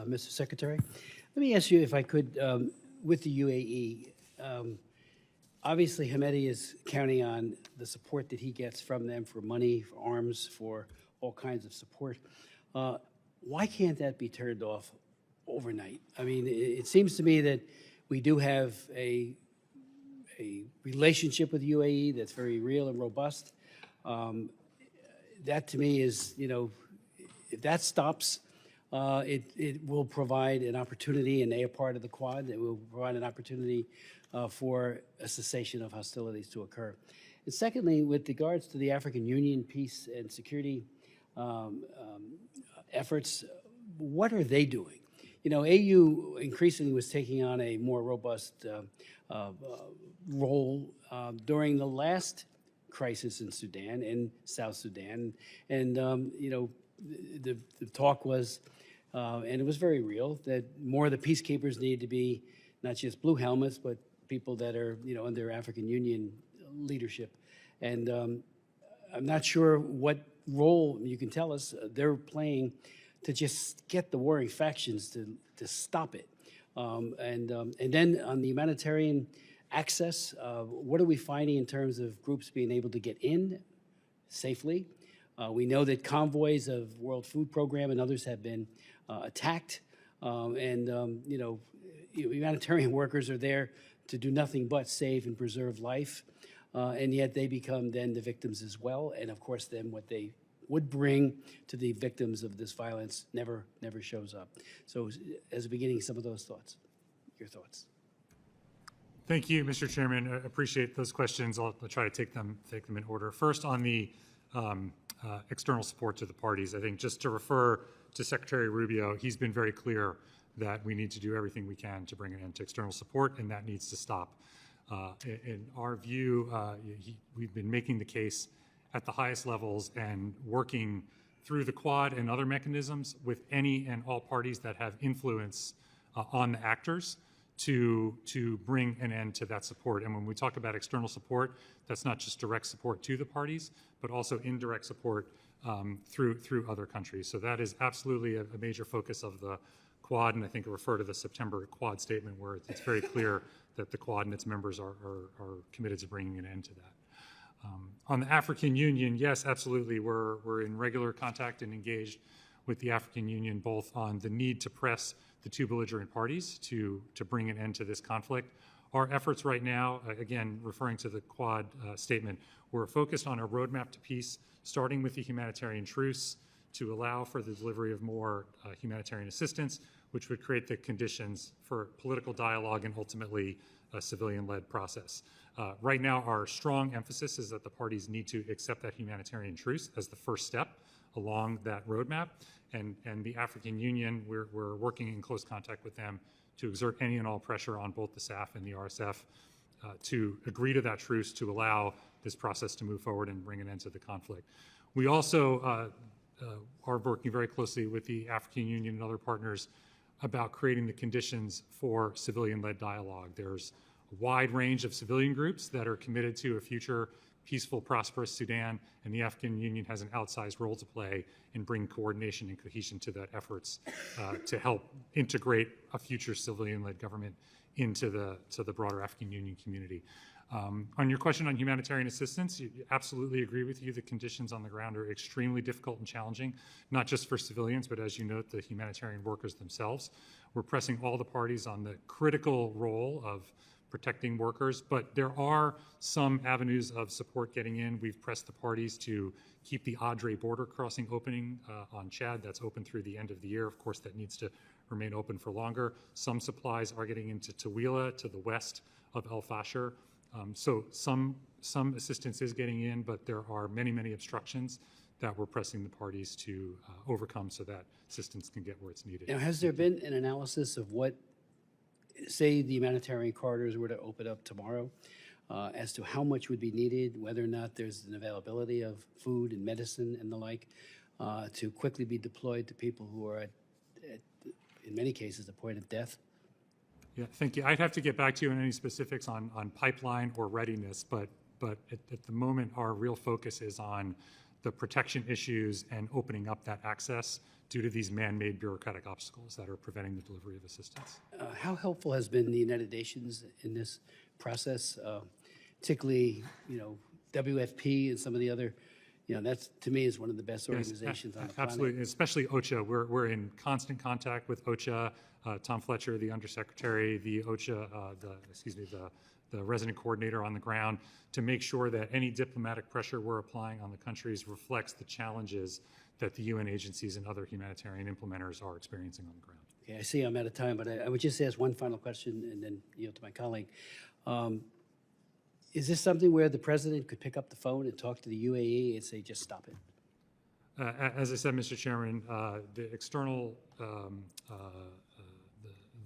Mr. Secretary. Let me ask you, if I could, with the UAE, obviously Hamedi is counting on the support that he gets from them for money, for arms, for all kinds of support. Why can't that be turned off overnight? I mean, it seems to me that we do have a relationship with UAE that's very real and robust. That to me is, if that stops, it will provide an opportunity, and they are part of the Quad, it will provide an opportunity for a cessation of hostilities to occur. And secondly, with regards to the African Union peace and security efforts, what are they doing? AU increasingly was taking on a more robust role during the last crisis in Sudan and South Sudan. And, the talk was, and it was very real, that more of the peacekeepers need to be not just blue helmets, but people that are, under African Union leadership. And I'm not sure what role, you can tell us, they're playing to just get the warring factions to stop it. And then on the humanitarian access, what are we finding in terms of groups being able to get in safely? We know that convoys of World Food Program and others have been attacked. Humanitarian workers are there to do nothing but save and preserve life. And yet they become then the victims as well. And of course, then what they would bring to the victims of this violence never shows up. So as a beginning, some of those thoughts, your thoughts. Thank you, Mr. Chairman. I appreciate those questions. I'll try to take them in order. First, on the external support to the parties, I think just to refer to Secretary Rubio, he's been very clear that we need to do everything we can to bring an end to external support, and that needs to stop. In our view, we've been making the case at the highest levels and working through the Quad and other mechanisms with any and all parties that have influence on the actors to bring an end to that support. And when we talk about external support, that's not just direct support to the parties, but also indirect support through other countries. So that is absolutely a major focus of the Quad, and I think I refer to the September Quad statement where it's very clear that the Quad and its members are committed to bringing an end to that. On the African Union, yes, absolutely. We're in regular contact and engaged with the African Union, both on the need to press the two belligerent parties to bring an end to this conflict. Our efforts right now, again, referring to the Quad statement, we're focused on a roadmap to peace, starting with the humanitarian truce to allow for the delivery of more humanitarian assistance, which would create the conditions for political dialogue and ultimately a civilian-led process. Right now, our strong emphasis is that the parties need to accept that humanitarian truce as the first step along that roadmap. And the African Union, we're working in close contact with them to exert any and all pressure on both the SAF and the RSF to agree to that truce to allow this process to move forward and bring an end to the conflict. We also are working very closely with the African Union and other partners about creating the conditions for civilian-led dialogue. There's a wide range of civilian groups that are committed to a future peaceful, prosperous Sudan, and the African Union has an outsized role to play in bringing coordination and cohesion to that efforts to help integrate a future civilian-led government into the broader African Union community. On your question on humanitarian assistance, absolutely agree with you. The conditions on the ground are extremely difficult and challenging, not just for civilians, but as you note, the humanitarian workers themselves. We're pressing all the parties on the critical role of protecting workers, but there are some avenues of support getting in. We've pressed the parties to keep the Adre border crossing opening on Chad. That's open through the end of the year. Of course, that needs to remain open for longer. Some supplies are getting into Tawila to the west of El Fasher. So some assistance is getting in, but there are many, many obstructions that we're pressing the parties to overcome so that assistance can get where it's needed. Now, has there been an analysis of what, say the humanitarian corridors were to open up tomorrow, as to how much would be needed, whether or not there's an availability of food and medicine and the like, to quickly be deployed to people who are in many cases, the point of death? Yeah, thank you. I'd have to get back to you on any specifics on pipeline or readiness, but at the moment, our real focus is on the protection issues and opening up that access due to these man-made bureaucratic obstacles that are preventing the delivery of assistance. How helpful has been the United Nations in this process, particularly, WFP and some of the other, that's, to me, is one of the best organizations on the planet. Absolutely, especially OCHA. We're in constant contact with OCHA. Tom Fletcher, the undersecretary, the OCHA, the resident coordinator on the ground, to make sure that any diplomatic pressure we're applying on the countries reflects the challenges that the UN agencies and other humanitarian implementers are experiencing on the ground. Okay, I see I'm out of time, but I would just ask one final question and then yield to my colleague. Is this something where the president could pick up the phone and talk to the UAE and say, just stop it? As I said, Mr. Chairman, the external,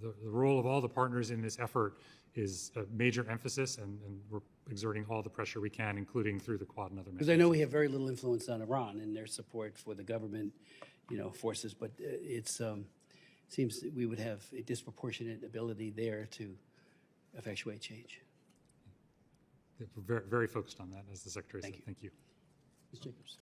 the role of all the partners in this effort is a major emphasis, and we're exerting all the pressure we can, including through the Quad and other mechanisms. Because I know we have very little influence on Iran and their support for the government, forces, but it's seems that we would have a disproportionate ability there to effectuate change. We're very, very focused on that, as the Secretary said. Thank you. Ms. Jacobs.